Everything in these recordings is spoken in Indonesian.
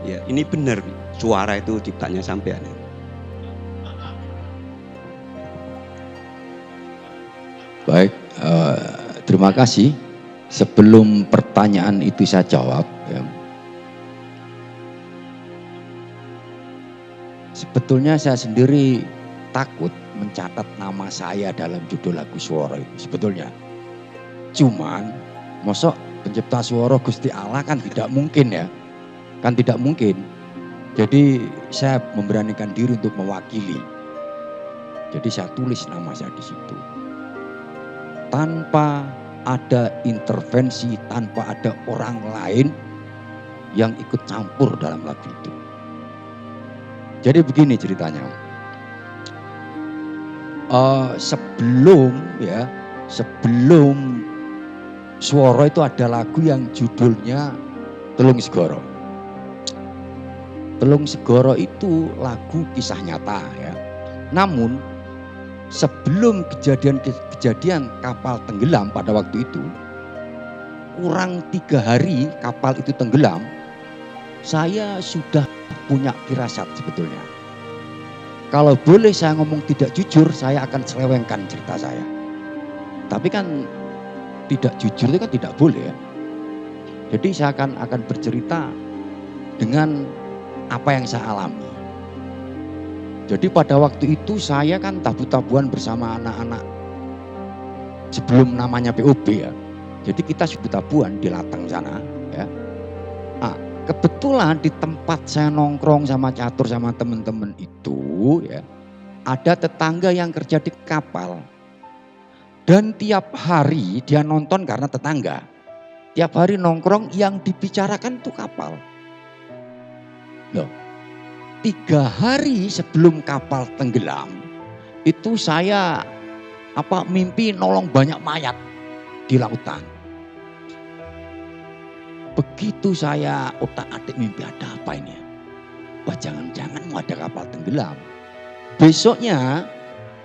Ya, ini benar suara itu ciptanya sampean. Baik, terima kasih. Sebelum pertanyaan itu saya jawab, ya, sebetulnya saya sendiri takut mencatat nama saya dalam judul lagu Swara itu sebetulnya. Cuman, mosok pencipta swara Gusti Allah kan tidak mungkin ya, kan tidak mungkin. Jadi saya memberanikan diri untuk mewakili. Jadi saya tulis nama saya di situ. Tanpa ada intervensi, tanpa ada orang lain yang ikut campur dalam lagu itu. Jadi begini ceritanya. Sebelum Swara itu ada lagu yang judulnya Telung Segara. Telung Segara itu lagu kisah nyata ya. Namun sebelum kejadian kapal tenggelam pada waktu itu, kurang 3 hari kapal itu tenggelam, saya sudah punya firasat sebetulnya. Kalau boleh saya ngomong tidak jujur, saya akan selewengkan cerita saya. Tapi kan tidak jujur itu kan tidak boleh ya. Jadi saya akan bercerita dengan apa yang saya alami. Jadi pada waktu itu saya kan tabu-tabuan bersama anak-anak sebelum namanya POB ya. Jadi kita tabu-tabuan di Lateng sana ya. Nah, kebetulan di tempat saya nongkrong sama catur sama teman-teman itu ya, ada tetangga yang kerja di kapal. Dan tiap hari dia nonton karena tetangga. Tiap hari nongkrong yang dibicarakan itu kapal. Loh, 3 hari sebelum kapal tenggelam, itu saya mimpi nolong banyak mayat di lautan. Begitu saya otak-atik mimpi ada apa ini? Wah jangan-jangan mau ada kapal tenggelam. Besoknya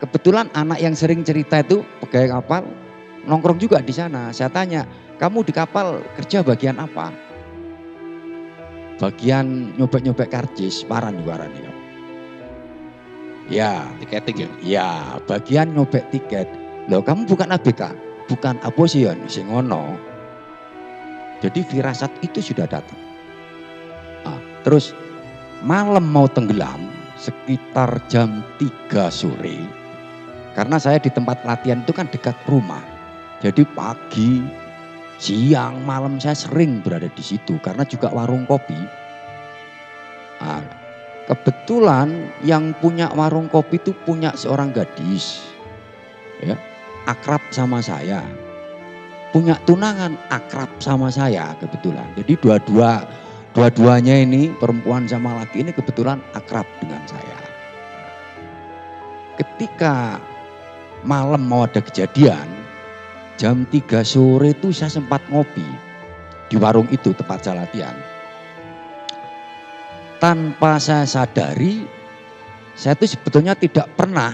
kebetulan anak yang sering cerita itu pegawai kapal nongkrong juga di sana. Saya tanya, kamu di kapal kerja bagian apa? Bagian nyobek-nyobek karcis, paran juga nih. Ya, tiketing ya? Ya, bagian nyobek tiket. Loh, kamu bukan ABK, bukan aposion, sing ngono. Jadi firasat itu sudah datang. Nah, terus malam mau tenggelam sekitar jam 3 sore. Karena saya di tempat latihan itu kan dekat rumah. Jadi pagi, siang, malam saya sering berada di situ karena juga warung kopi. Nah, kebetulan yang punya warung kopi itu punya seorang gadis, ya, akrab sama saya. Punya tunangan akrab sama saya kebetulan. Jadi dua-duanya ini perempuan sama laki ini kebetulan akrab dengan saya. Ketika malam mau ada kejadian, jam 3 sore itu saya sempat ngopi di warung itu tempat saya latihan. Tanpa saya sadari, saya itu sebetulnya tidak pernah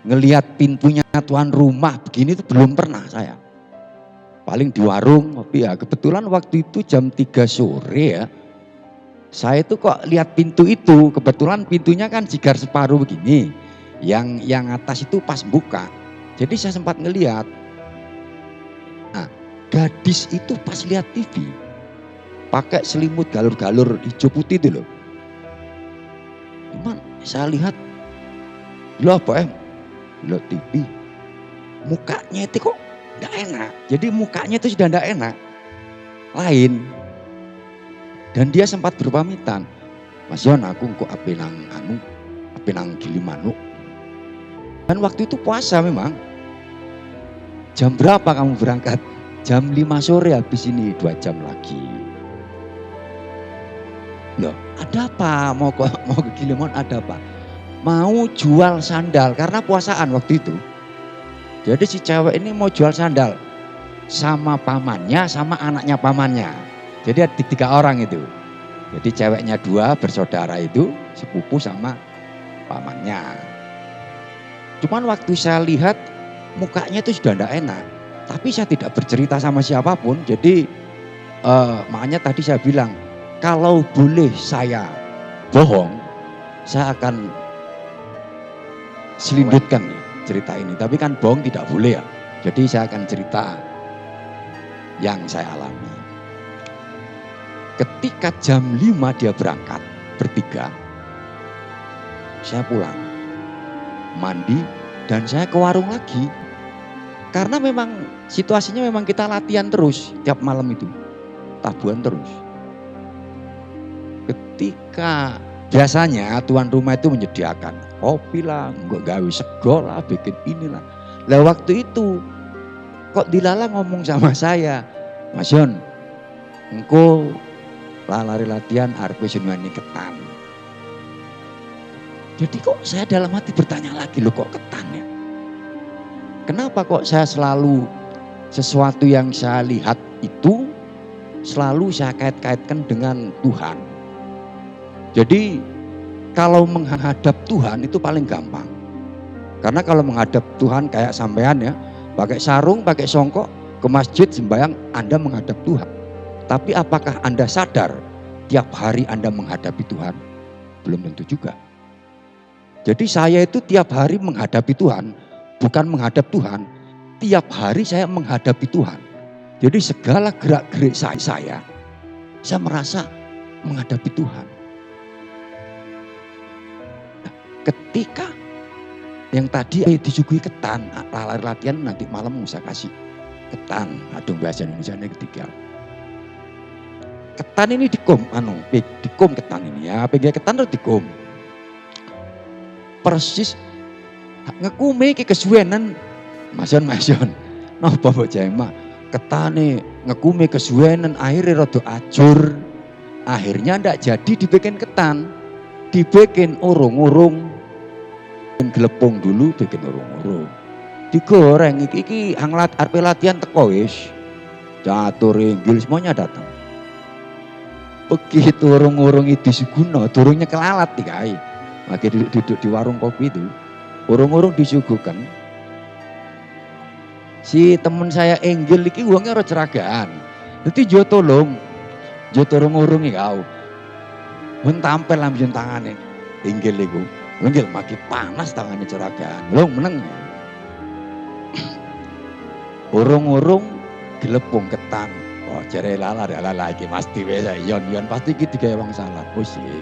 ngelihat pintunya tuan rumah begini itu belum pernah saya. Paling di warung ngopi ya. Kebetulan waktu itu jam 3 sore ya. Saya itu kok lihat pintu itu, kebetulan pintunya kan jigar separuh begini. Yang atas itu pas buka. Jadi saya sempat ngelihat. Nah, gadis itu pas lihat TV pakai selimut galur-galur hijau putih itu loh. Cuman saya lihat, loh apa loh TV, mukanya itu kok nggak enak. Jadi mukanya itu sudah nggak enak, lain. Dan dia sempat berpamitan, Mas Yon aku kok ape nang Gilimanuk. Dan waktu itu puasa memang. Jam berapa kamu berangkat? Jam 5 sore habis ini 2 jam lagi. Loh, ada apa? Mau ke Gilimanuk ada apa? Mau jual sandal karena puasaan waktu itu. Jadi si cewek ini mau jual sandal sama pamannya sama anaknya pamannya. Jadi ada 3 orang itu. Jadi ceweknya 2 bersaudara itu sepupu sama pamannya. Cuman waktu saya lihat mukanya itu sudah tidak enak. Tapi saya tidak bercerita sama siapapun. Jadi makanya tadi saya bilang Kalau boleh saya bohong, saya akan selindutkan nih cerita ini. Tapi kan bohong tidak boleh ya. Jadi saya akan cerita yang saya alami. Ketika jam 5 dia berangkat bertiga, saya pulang, mandi, dan saya ke warung lagi. Karena memang situasinya memang kita latihan terus tiap malam itu, tabuhan terus. Ketika biasanya tuan rumah itu menyediakan kopi lah, nggak gawe sego lah, bikin inilah. Lah waktu itu kok dilala ngomong sama saya, Mas Yon, engko lari latihan arep wis nyuwani ketan. Jadi kok saya dalam hati bertanya lagi, loh kok ketan ya? Kenapa kok saya selalu sesuatu yang saya lihat itu selalu saya kait-kaitkan dengan Tuhan. Jadi kalau menghadap Tuhan itu paling gampang. Karena kalau menghadap Tuhan kayak sampean ya, pakai sarung, pakai songkok, ke masjid sembahyang, Anda menghadap Tuhan. Tapi apakah Anda sadar tiap hari Anda menghadapi Tuhan? Belum tentu juga. Jadi saya itu tiap hari menghadapi Tuhan, bukan menghadap Tuhan. Tiap hari saya menghadapi Tuhan. Jadi segala gerak-gerik saya merasa menghadapi Tuhan. Nah, ketika yang tadi disuguhi ketan, latihan nanti malam saya kasih ketan, adung bahasa Indonesia ini ketiga. Ketan ini dikum ketan ini ya, pengen ketan harus dikum. Persis ngekume iki kesuwenan Mas Yon. Napa mbok jema? Ketane ngekume kesuwenan akhirnya rada ajur. Akhirnya ndak jadi dibikin ketan. Dibikin urung-urung. Gelepung dulu bikin urung-urung. Digoreng iki arep latihan teko wis. Catur inggil semuanya datang. Begitu urung-urung itu disuguhno, durung nyekel alat iki lagi duduk di warung kopi itu, urung-urung disuguhkan. Si temen saya Enggil iki uangnya ora ceragaan. Dadi jo tolong, jo urung-urung iki kau. Men tampil lambung tangane. Enggil iku. Enggil makin panas tangannya ceragaan. Belum meneng. Urung-urung gelepung ketan. Oh jere lala iki mesti wis yon pasti iki digawe wong salah. Pusing.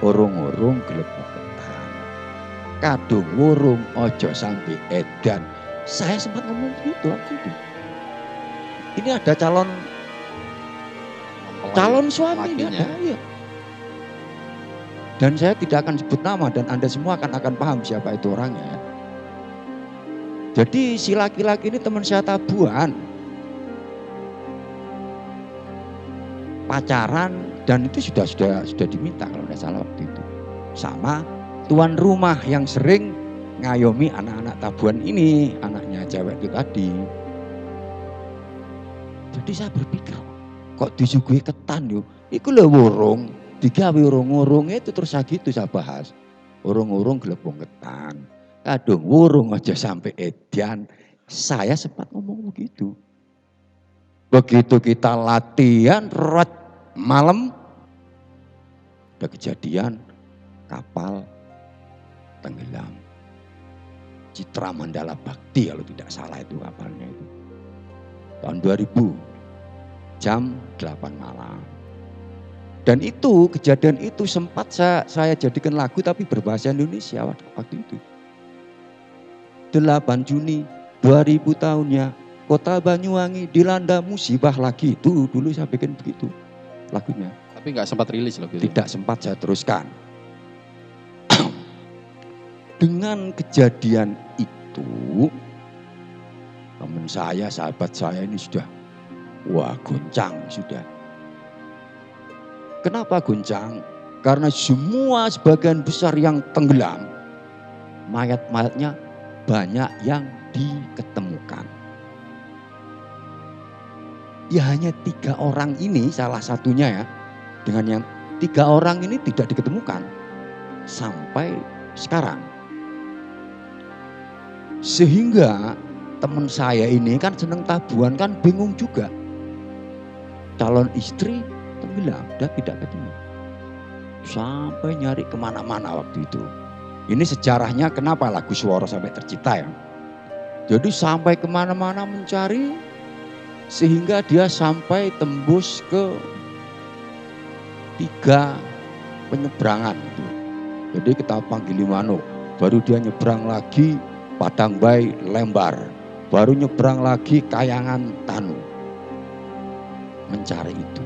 Urung-urung gelepung ketan. Kadung urung ojo sampai edan. Saya sempat ngomong gitu waktu itu. Ini ada calon suami ini ada ya. Dan saya tidak akan sebut nama dan Anda semua akan paham siapa itu orangnya. Jadi si laki-laki ini teman saya tabuhan. Pacaran dan itu sudah diminta kalau tidak salah waktu itu. Sama tuan rumah yang sering ngayomi anak-anak tabuhan ini, anaknya cewek itu tadi. Jadi saya berpikir, kok disuguhi ketan yuk, iku lho urung, digawe urung-urung itu terus gitu saya bahas. Urung-urung gelepung ketan, kadung urung aja sampai edian. Saya sempat ngomong begitu. Begitu kita latihan malam, ada kejadian kapal tenggelam. Citra Mandala Bakti kalau tidak salah itu kapalnya itu. Tahun 2000, jam 8 malam. Dan itu, kejadian itu sempat saya jadikan lagu tapi berbahasa Indonesia waktu itu. 8 Juni 2000 tahunnya, Kota Banyuwangi dilanda musibah lagi. Itu dulu saya bikin begitu lagunya. Tapi nggak sempat rilis lagu itu? Tidak sempat saya teruskan. Dengan kejadian itu, teman saya, sahabat saya ini sudah, goncang sudah. Kenapa goncang? Karena semua sebagian besar yang tenggelam, mayat-mayatnya banyak yang diketemukan. Ya hanya 3 orang ini salah satunya ya, dengan yang 3 orang ini tidak diketemukan sampai sekarang. Sehingga teman saya ini kan seneng tabuhan kan bingung juga. Calon istri tenggelam, udah tidak ketemu. Sampai nyari kemana-mana waktu itu. Ini sejarahnya kenapa lagu Swara sampai tercipta ya. Jadi sampai kemana-mana mencari sehingga dia sampai tembus ke 3 penyeberangan itu. Jadi kita panggil Limano, baru dia nyebrang lagi Padangbai Lembar, baru nyebrang lagi Kayangan Tanu. Mencari itu,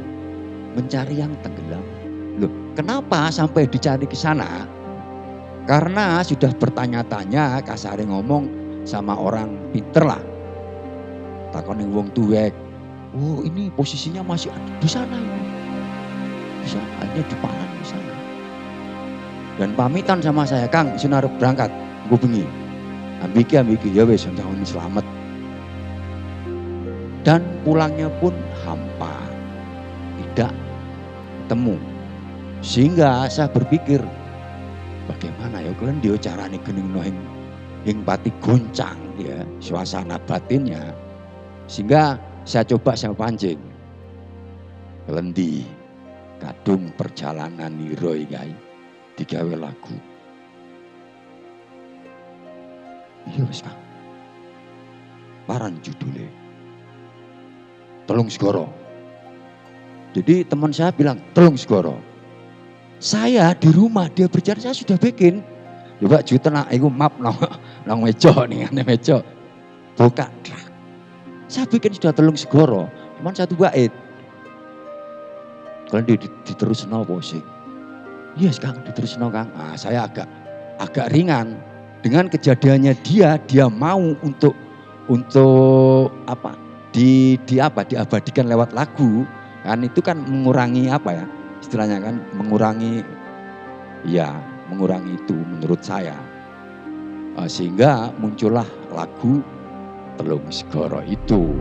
mencari yang tenggelam. Loh, kenapa sampai dicari ke sana? Karena sudah bertanya-tanya, kasare ngomong sama orang pinter lah. Takon yang wong tuwek, oh ini posisinya masih ada di sana ini. Di sana, hanya di Palan di sana. Dan pamitan sama saya, Kang, isun arep berangkat, gue bengi. Ambiki, ya wes, jangan selamat. Dan pulangnya pun hampa, tidak ketemu. Sehingga saya berpikir, bagaimana ya kalian dia carane gening yang pati goncang ya suasana batinnya. Sehingga saya coba saya pancing. Lendi kadung perjalanan niroi guys digawe lagu. Iya wis Kang. Paran judulnya. Telung Segoro. Jadi teman saya bilang Telung Segoro. Saya di rumah dia berjalan saya sudah bikin. Coba juta nak iku map nang meja nih ane meja. Buka. Saya bikin sudah Telung Segoro, cuman 1 bait. Kalau diterusno apa sih? Yes Kang, diterusno Kang. Nah, saya agak ringan dengan kejadiannya dia mau untuk apa? Diabadikan lewat lagu. Kan itu kan mengurangi apa ya? Istilahnya kan mengurangi itu menurut saya. Sehingga muncullah lagu Telung Segoro itu.